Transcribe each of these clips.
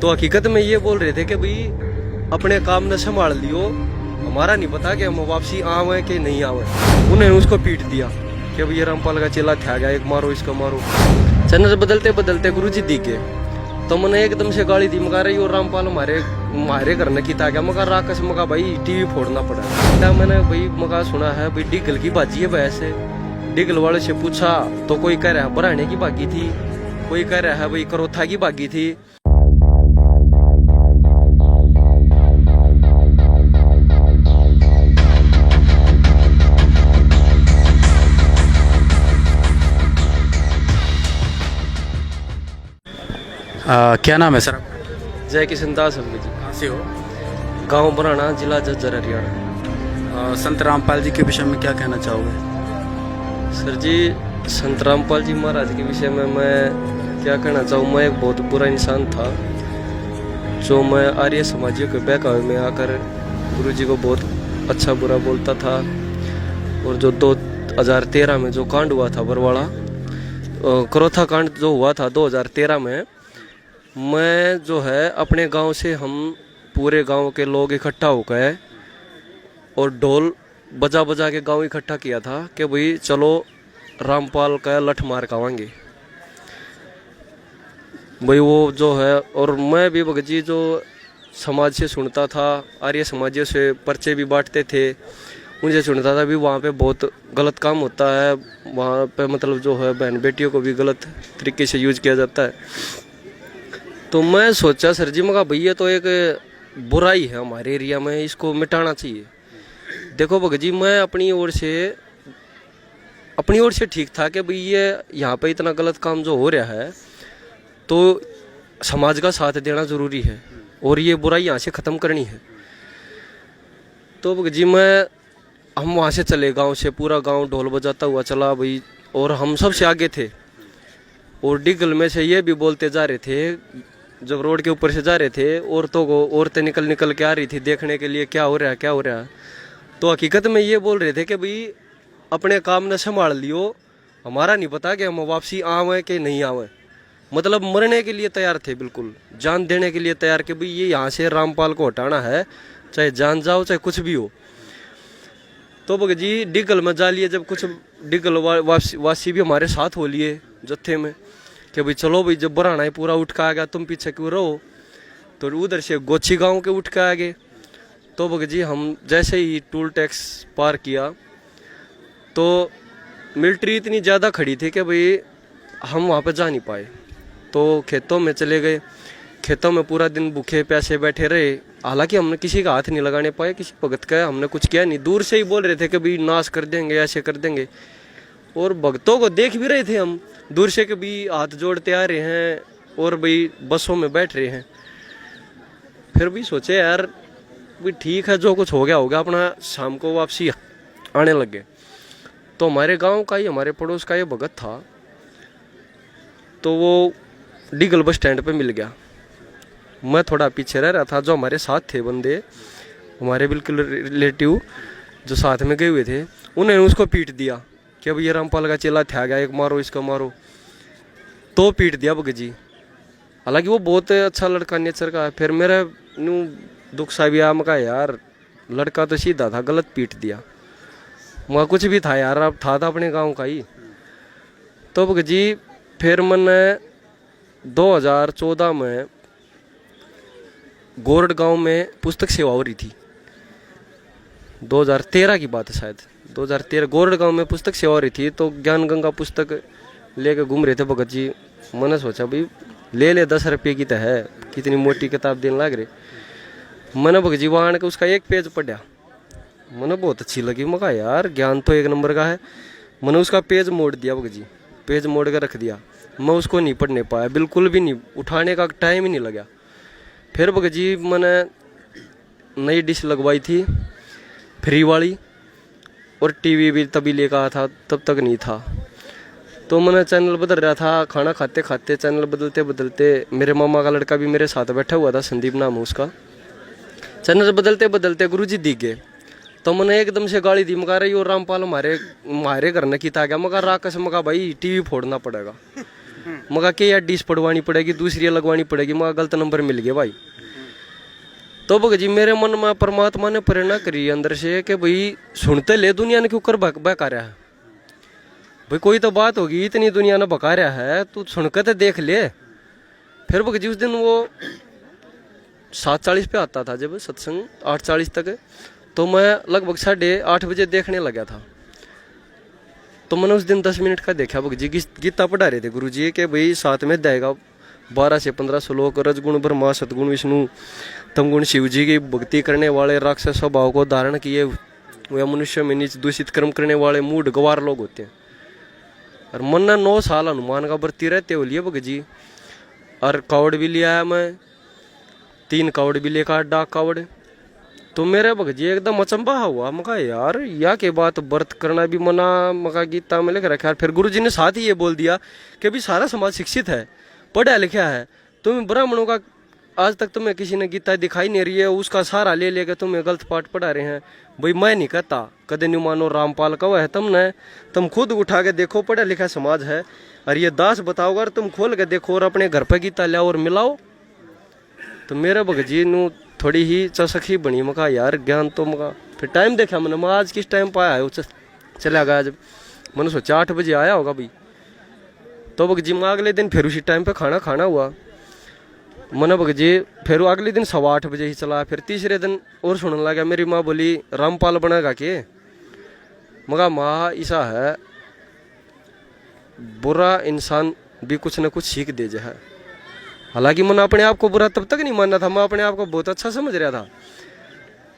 तो हकीकत में ये बोल रहे थे कि भाई अपने काम न संभाल लियो, हमारा नहीं पता कि हम वापसी आवे कि नहीं आवे। उन्होंने उसको पीट दिया कि भैया रामपाल का चेला था गया, एक मारो इसको मारो। चैनल बदलते बदलते गुरुजी दिखे तो मैंने एकदम से गाली दी, मगा रही और रामपाल मारे करने की था क्या, मगा राकस मगा भाई टीवी फोड़ना पड़ा। क्या मैंने भाई मगा सुना है भाई डिगल की बाजी है वैसे। डिगल वाले से पूछा तो कोई कह रहा है बराने की बागी थी, कोई कह रहा है भाई करोथा की बागी थी। क्या नाम है सर? जय किशन दास अम्मी जी, कहाँ से हो? गांव बराना, जिला झज्जर, हरियाणा। संत रामपाल जी के विषय में क्या कहना चाहोगे? सर जी, संत रामपाल जी महाराज के विषय में मैं क्या कहना चाहूँ, मैं एक बहुत बुरा इंसान था जो मैं आर्य समाजियों के बहकावे में आकर गुरु जी को बहुत अच्छा बुरा बोलता था। और जो 2013 में जो कांड हुआ था बरवाड़ा, करोथा कांड जो हुआ था 2013 में, मैं जो है अपने गांव से हम पूरे गांव के लोग इकट्ठा हो गए और ढोल बजा बजा के गांव इकट्ठा किया था कि भाई चलो रामपाल का लठ मार खावांगे भाई वो जो है। और मैं भी भगत जी जो समाज से सुनता था, आर्य समाजियों से पर्चे भी बांटते थे, उनसे सुनता था भी वहाँ पे बहुत गलत काम होता है, वहाँ पे मतलब जो है बहन बेटियों को भी गलत तरीके से यूज किया जाता है। तो मैं सोचा सर जी मगा भैया तो एक बुराई है हमारे एरिया में, इसको मिटाना चाहिए। देखो भगत जी, मैं अपनी ओर से ठीक था कि भाई ये यहाँ पे इतना गलत काम जो हो रहा है तो समाज का साथ देना जरूरी है और ये बुराई यहाँ से ख़त्म करनी है। तो भगत जी हम वहाँ से चले, गांव से पूरा गांव ढोल बजाता हुआ चला भाई, और हम सबसे आगे थे। और डिगल में से ये भी बोलते जा रहे थे, जब रोड के ऊपर से जा रहे थे औरतें निकल के आ रही थी देखने के लिए क्या हो रहा है क्या हो रहा है। तो हकीकत में ये बोल रहे थे कि भाई अपने काम न संभाल लियो, हमारा नहीं पता कि हम वापसी आवे कि नहीं आवे। मतलब मरने के लिए तैयार थे, बिल्कुल जान देने के लिए तैयार कि भाई ये यहाँ से रामपाल को हटाना है, चाहे जान जाओ चाहे कुछ भी हो। तो भगत जी डिगल में जा लिए, जब कुछ डिगल वासी भी हमारे साथ हो लिए जत्थे में कि भाई चलो भाई जब बराना ही पूरा उठ के आ गया तुम पीछे क्यों रहो। तो उधर से गोची गांव के उठ के आ गए। तो भगत जी हम जैसे ही टूल टैक्स पार किया तो मिलिट्री इतनी ज़्यादा खड़ी थी कि भाई हम वहाँ पे जा नहीं पाए। तो खेतों में चले गए, खेतों में पूरा दिन भूखे प्यासे बैठे रहे। हालांकि हमने किसी का हाथ नहीं लगाने पाए, किसी भगत का हमने कुछ किया नहीं। दूर से ही बोल रहे थे कि भाई नाश कर देंगे, ऐसे कर देंगे। और भक्तों को देख भी रहे थे हम दूर से कि भाई हाथ जोड़ते आ रहे हैं और भाई बसों में बैठ रहे हैं। फिर भी सोचे यार भाई ठीक है, जो कुछ हो गया होगा, अपना शाम को वापसी आने लगे। तो हमारे गांव का ही, हमारे पड़ोस का ये भगत था, तो वो डिगल बस स्टैंड पे मिल गया। मैं थोड़ा पीछे रह रहा था, जो हमारे साथ थे बंदे, हमारे बिल्कुल रिलेटिव जो साथ में गए हुए थे, उन्होंने उसको पीट दिया कि अब ये रामपाल का चेला था गया, एक मारो इसको मारो। तो पीट दिया भगत जी। हालांकि वो बहुत अच्छा लड़का नेचर का है। फिर मेरा दुख सा भी आया, मैं कहा यार लड़का तो सीधा था, गलत पीट दिया। वहाँ कुछ भी था यार, अब था अपने गाँव का ही। तो भगत जी फिर मैंने 2014 में गोरड गांव में पुस्तक सेवा हो रही थी, 2013 की बात है शायद, 2013 गोरड गांव में पुस्तक सेवा हो रही थी। तो ज्ञान गंगा पुस्तक लेके घूम रहे थे भगत जी। मैंने सोचा भाई ले 10 रुपये की तो है, कितनी मोटी किताब देने लग रहे। मैंने भगत जी वहाँ आने के उसका एक पेज पढ़ा, मैंने बहुत अच्छी लगी। मैं कहा यार ज्ञान तो एक नंबर का है। मैंने उसका पेज मोड़ दिया भगत जी, पेज मोड़ कर रख दिया। मैं उसको नहीं पढ़ने पाया, बिल्कुल भी नहीं, उठाने का टाइम ही नहीं लगा। फिर भगत जी मैंने नई डिश लगवाई थी फ्री वाली, और टीवी भी तभी लेकर आया था, तब तक नहीं था। तो मैंने चैनल बदल रहा था, खाना खाते खाते चैनल बदलते बदलते मेरे मामा का लड़का भी मेरे साथ बैठा हुआ था, संदीप नाम है उसका। चैनल बदलते बदलते गुरुजी दिख गए। तो मैंने एकदम से गाली दी, मगा रही और रामपाल मारे करने की था क्या, मगा राकस मगा भाई टीवी फोड़ना पड़ेगा। मगा के या डिश पड़वानी पड़ेगी, दूसरी लगवानी पड़ेगी, मगा गलत नंबर मिल गया भाई। तो भगत जी मेरे मन में परमात्मा ने प्रेरणा करी अंदर से कि भाई सुनते ले दुनिया ने क्यों कर बका रहा है भाई, कोई तो बात होगी, इतनी दुनिया ने बका रहा है, तू सुनकर तो देख ले। फिर भगत जी उस दिन वो 7:40 पे आता था जब सत्संग, 8:40 तक, तो मैं लगभग 8:30 बजे देखने लगा था। तो मैंने उस दिन 10 मिनट का देखा। भगत जी गीता पढ़ा रहे थे गुरु जी के भाई 7 में देगा 12 से 15 श्लोक, रजगुण ब्रह्मा सतगुण विष्णु तमगुण शिव जी की भक्ति करने वाले राक्षस स्वभाव को धारण किए वे मनुष्य में नीच दूषित कर्म करने वाले मूढ़ गवार लोग होते हैं। और मन ने 9 साल हनुमान का व्रती रहते हो लिए भगत जी। और कावड़ भी लिया है मैं, 3 कावड़ भी लेकर डाक कावड़। तो मेरे भगत जी एकदम अचंबा हुआ, मका यार या के बात व्रत करना भी मना, मका गीता में लिख रखा है। फिर गुरु जी ने साथ ही ये बोल दिया कि भी सारा समाज शिक्षित है, पढ़ा लिखा है, तुम्हें ब्राह्मणों का आज तक तुम्हें किसी ने गीता दिखाई नहीं रही है, उसका सहारा ले लेकर तुम्हें गलत पाठ पढ़ा रहे हैं। भाई मैं नहीं कहता, कदे नहीं मानो रामपाल कवा है तुमने, तुम खुद उठा के देखो, पढ़ा लिखा समाज है। और ये दास बताओ, अगर तुम खोल के देखो और अपने घर पे गीता लाओ और मिलाओ। तो मेरे भगत जी नू थोड़ी ही चसखी बनी, मका यार ज्ञान तो मका। फिर टाइम देखा मैंने, मैं आज किस टाइम पर आया चला गया। जब मैंने सोचा 8 बजे आया होगा भाई, तो भगत जी मैं अगले दिन फिर उसी टाइम पे खाना हुआ। मैंने भगत जी फिर अगले दिन 8:15 बजे ही चला। फिर तीसरे दिन और सुनने लगा, मेरी माँ बोली रामपाल बनेगा के, मगा माँ ऐसा है बुरा इंसान भी कुछ न कुछ सीख दे है। हालांकि मैंने अपने आप को बुरा तब तक नहीं मानना था, मैं अपने आप को बहुत अच्छा समझ रहा था।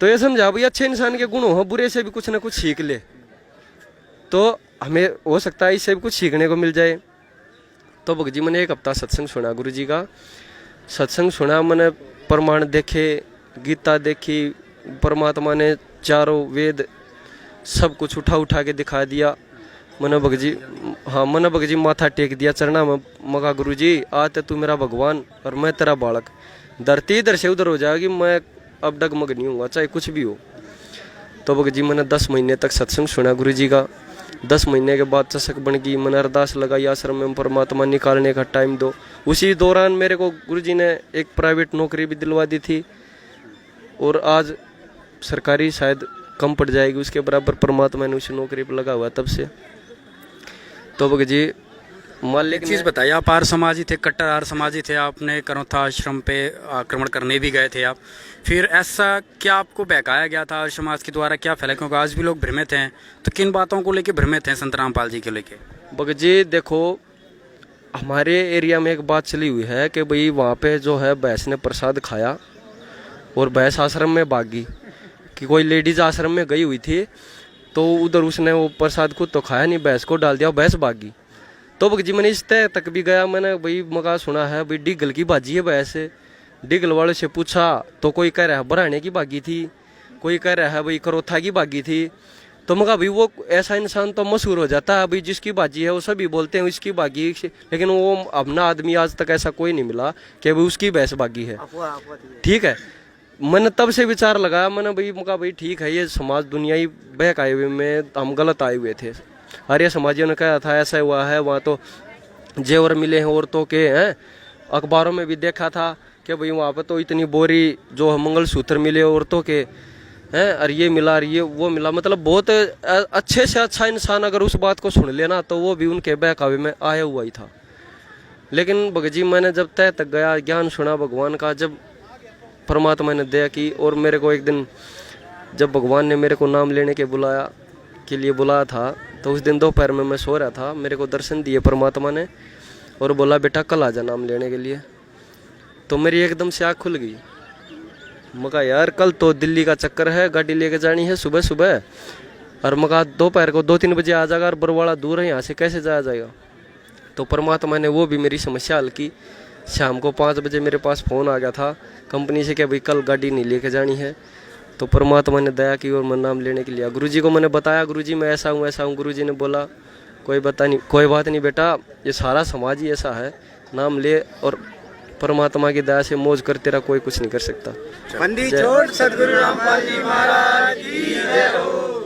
तो ये समझा भाई अच्छे इंसान के गुण हो, बुरे से भी कुछ न कुछ सीख ले, तो हमें हो सकता है इससे भी कुछ सीखने को मिल जाए। तो भगत जी मैंने 1 हफ्ता सत्संग सुना गुरु जी का। सत्संग सुना मैंने, प्रमाण देखे, गीता देखी, परमात्मा ने चारों वेद सब कुछ उठा के दिखा दिया। मैंने भगत जी, हाँ मैंने भगत जी माथा टेक दिया चरना में, मगा गुरु जी आज तू मेरा भगवान और मैं तेरा बालक, धरती इधर से उधर हो जाएगी, मैं अब डगमग नहीं हूँगा चाहे कुछ भी हो। तो भगत जी मैंने 10 महीने तक सत्संग सुना गुरु जी का। 10 महीने के बाद चषक बन गई, मैंने अरदास लगाई आश्रम में परमात्मा निकालने का टाइम दो। उसी दौरान मेरे को गुरु जी ने एक प्राइवेट नौकरी भी दिलवा दी थी, और आज सरकारी शायद कम पड़ जाएगी उसके बराबर, परमात्मा ने उसी नौकरी पर लगा हुआ तब से। तो भगत जी मालिक चीज़ बताइए, आप आर्य समाजी थे, कट्टर आर्य समाजी थे, आपने करोथा आश्रम पे आक्रमण करने भी गए थे आप, फिर ऐसा क्या आपको बहकाया गया था आर्य समाज के द्वारा, क्या फैला, क्योंकि आज भी लोग भ्रमित हैं, तो किन बातों को लेकर भ्रमित हैं संत रामपाल जी के लेके? भगत जी देखो, हमारे एरिया में एक बात चली हुई है कि भाई वहाँ पे जो है भैंस ने प्रसाद खाया और भैंस आश्रम में भागी, कि कोई लेडीज आश्रम में गई हुई थी, तो उधर उसने वो प्रसाद खुद तो खाया नहीं, भैंस को डाल दिया, भैंस भागी। तो भगत जी मैंने इस तय तक भी गया, मैंने भाई मगा सुना है भाई डिगल की भाजी है भैंस। डिगल वाले से पूछा तो कोई कह रहा है बराने की भागी थी, कोई कह रहा है भाई करोथा की भागी थी। तो मगा भाई वो ऐसा इंसान तो मशहूर हो जाता है, भाई जिसकी बाजी है वो सभी बोलते हैं इसकी बागी, लेकिन वो अपना आदमी आज तक ऐसा कोई नहीं मिला कि भाई उसकी भैंस बागी है। ठीक है, मैंने तब से विचार लगाया, मैंने भाई मगा भाई ठीक है, ये समाज दुनिया ही बहकाए हुए में हम गलत आए हुए थे। आर्य समाजियों ने कहा था ऐसा हुआ है, वहाँ तो जेवर मिले हैं औरतों के, हैं अखबारों में भी देखा था कि भाई वहाँ पर तो इतनी बोरी जो मंगलसूत्र मिले औरतों के हैं, और ये मिला और ये वो मिला। मतलब बहुत अच्छे से अच्छा इंसान अगर उस बात को सुन लेना तो वो भी उनके बहकावे में आया हुआ ही था। लेकिन भगत जी मैंने जब तय तक गया, ज्ञान सुना भगवान का, जब परमात्मा ने दया की, और मेरे को एक दिन जब भगवान ने मेरे को नाम लेने के लिए बुलाया था, तो उस दिन दोपहर में मैं सो रहा था, मेरे को दर्शन दिए परमात्मा ने और बोला बेटा कल आ जा नाम लेने के लिए। तो मेरी एकदम से आँख खुल गई, मैं कहा यार कल तो दिल्ली का चक्कर है, गाड़ी लेके जानी है सुबह सुबह, और मैं कहा दोपहर को 2-3 बजे आ जाएगा, और बरवाड़ा दूर है यहाँ से, कैसे जाया जाएगा। तो परमात्मा ने वो भी मेरी समस्या हल की। शाम को 5 बजे मेरे पास फ़ोन आ गया था कंपनी से कि भाई कल गाड़ी नहीं लेके जानी है। तो परमात्मा ने दया की और मैं नाम लेने के लिए गुरुजी को मैंने बताया, गुरुजी मैं ऐसा हूँ। गुरुजी ने बोला कोई बात नहीं बेटा, ये सारा समाज ही ऐसा है, नाम ले और परमात्मा की दया से मौज कर, तेरा कोई कुछ नहीं कर सकता। बंदी छोड़ सद्गुरु रामपाल जी महाराज की जय हो।